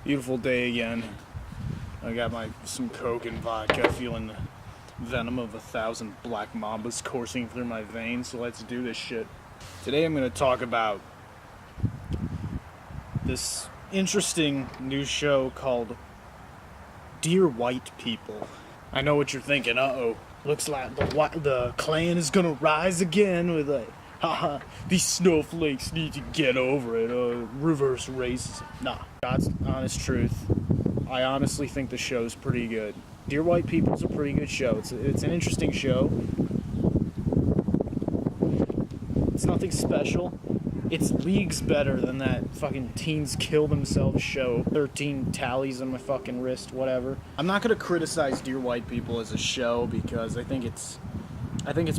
Beautiful day again. I got some Coke and vodka, feeling the venom of 1,000 black mambas coursing through my veins, so let's do this shit. Today I'm going to talk about this interesting new show called Dear White People. I know what you're thinking, looks like the Klan is going to rise again with haha, these snowflakes need to get over it, reverse racism. Nah, God's honest truth. I honestly think the show's pretty good. Dear White People's a pretty good show. It's an interesting show. It's nothing special. It's leagues better than that fucking teens kill themselves show. 13 tallies on my fucking wrist, whatever. I'm not gonna criticize Dear White People as a show because I think it's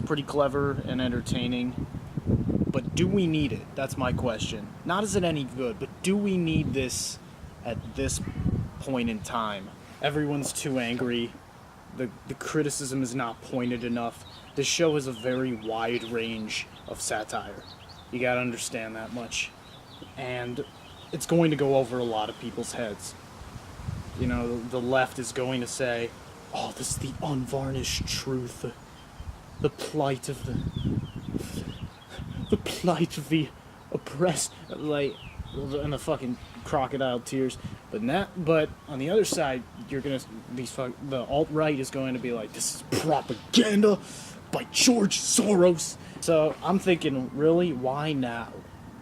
pretty clever and entertaining. But do we need it? That's my question. Not is it any good, but do we need this at this point in time? Everyone's too angry. The criticism is not pointed enough. This show has a very wide range of satire. You gotta understand that much. And it's going to go over a lot of people's heads. You know, the left is going to say, oh, this is the unvarnished truth. The plight of the oppressed, like, and the fucking crocodile tears. But on the other side, the alt-right is going to be like, this is propaganda by George Soros. So I'm thinking, really, why now?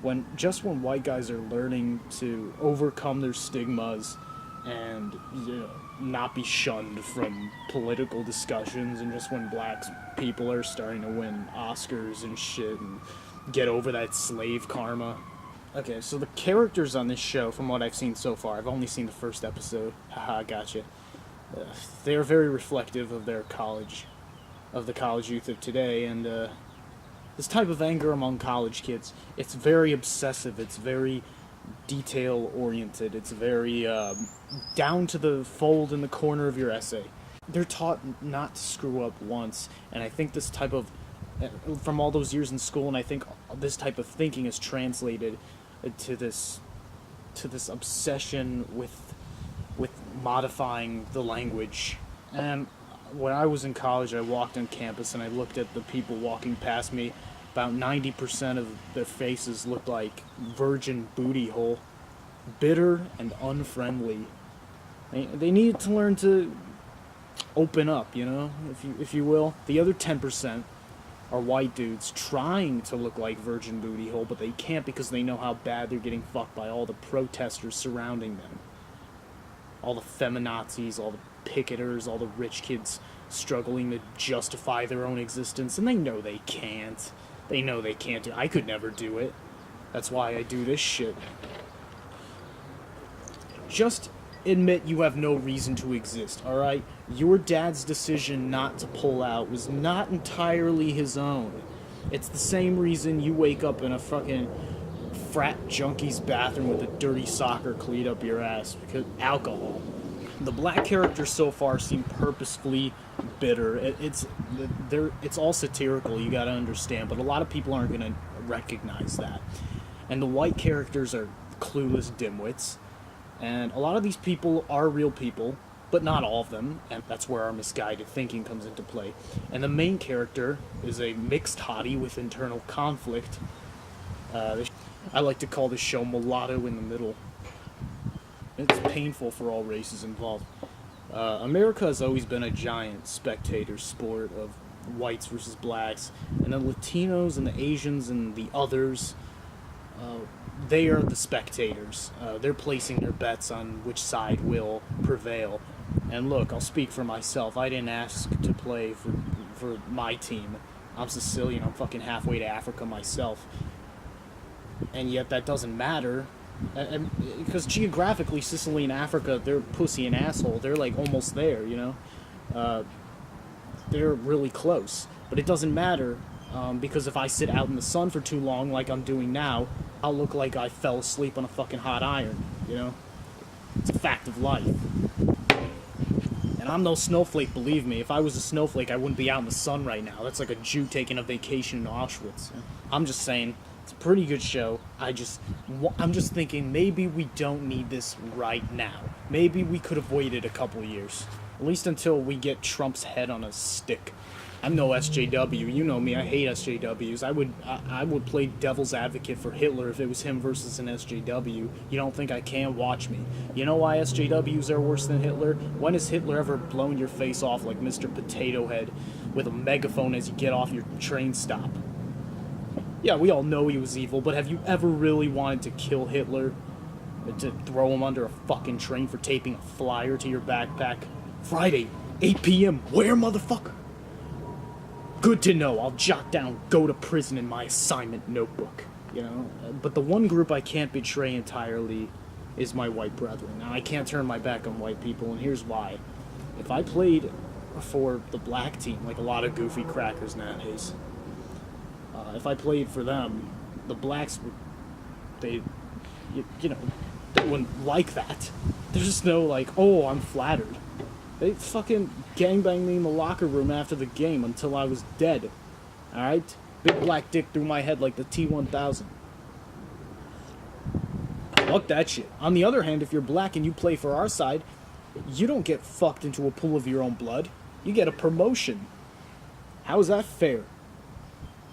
When white guys are learning to overcome their stigmas and, you know, not be shunned from political discussions, and just when black people are starting to win Oscars and shit and get over that slave karma. Okay, so the characters on this show, from what I've seen so far, I've only seen the first episode, haha, gotcha. They're very reflective of the college youth of today, and this type of anger among college kids, it's very obsessive, it's very detail-oriented, it's very down to the fold in the corner of your essay. They're taught not to screw up once, and I think this type of, from all those years in school, and I think this type of thinking is translated to this obsession with modifying the language. And when I was in college, I walked on campus and I looked at the people walking past me. About 90% of their faces looked like virgin booty hole, bitter and unfriendly. They needed to learn to open up, you know, if you will. The other 10% are white dudes trying to look like virgin booty hole, but they can't because they know how bad they're getting fucked by all the protesters surrounding them. All the feminazis, all the picketers, all the rich kids struggling to justify their own existence, and they know they can't. They know they can't do it. I could never do it. That's why I do this shit. Just admit you have no reason to exist, alright? Your dad's decision not to pull out was not entirely his own. It's the same reason you wake up in a fucking frat junkie's bathroom with a dirty soccer cleat up your ass, because alcohol. The black characters so far seem purposefully bitter. It's all satirical, you gotta understand, but a lot of people aren't gonna recognize that. And the white characters are clueless dimwits. And a lot of these people are real people, but not all of them, and that's where our misguided thinking comes into play. And the main character is a mixed hottie with internal conflict. I like to call this show Mulatto in the Middle. It's painful for all races involved. America has always been a giant spectator sport of whites versus blacks, and the Latinos and the Asians and the others, they are the spectators. They're placing their bets on which side will prevail. And look, I'll speak for myself. I didn't ask to play for my team. I'm Sicilian. I'm fucking halfway to Africa myself. And yet that doesn't matter. Because geographically, Sicily and Africa, they're pussy and asshole. They're like almost there, you know? They're really close. But it doesn't matter. Because if I sit out in the sun for too long, like I'm doing now, I'll look like I fell asleep on a fucking hot iron, you know? It's a fact of life. And I'm no snowflake, believe me. If I was a snowflake, I wouldn't be out in the sun right now. That's like a Jew taking a vacation in Auschwitz. I'm just saying, It's a pretty good show. I'm just thinking maybe we don't need this right now. Maybe we could have waited a couple years. At least until we get Trump's head on a stick. I'm no SJW. You know me. I hate SJWs. I would play devil's advocate for Hitler if it was him versus an SJW. You don't think I can? Watch me. You know why SJWs are worse than Hitler? When has Hitler ever blown your face off like Mr. Potato Head with a megaphone as you get off your train stop? Yeah, we all know he was evil, but have you ever really wanted to kill Hitler? To throw him under a fucking train for taping a flyer to your backpack? Friday, 8 p.m. Where, motherfucker? Good to know. I'll jot down go to prison in my assignment notebook. You know? But the one group I can't betray entirely is my white brethren. Now, I can't turn my back on white people, and here's why. If I played for the black team, like a lot of goofy crackers nowadays, if I played for them, the blacks would, they wouldn't like that. There's just no, like, oh, I'm flattered. They fucking gangbanged me in the locker room after the game until I was dead. Alright? Big black dick through my head like the T-1000. Fuck that shit. On the other hand, if you're black and you play for our side, you don't get fucked into a pool of your own blood. You get a promotion. How is that fair?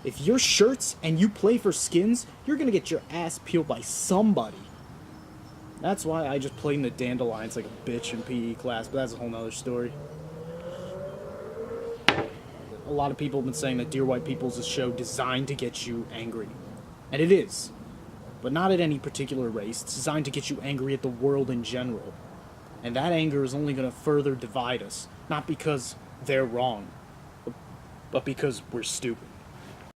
If you're shirts and you play for skins, you're gonna get your ass peeled by somebody. That's why I just played in the Dandelions like a bitch in PE class, but that's a whole nother story. A lot of people have been saying that Dear White People is a show designed to get you angry. And it is. But not at any particular race. It's designed to get you angry at the world in general. And that anger is only going to further divide us. Not because they're wrong, but because we're stupid.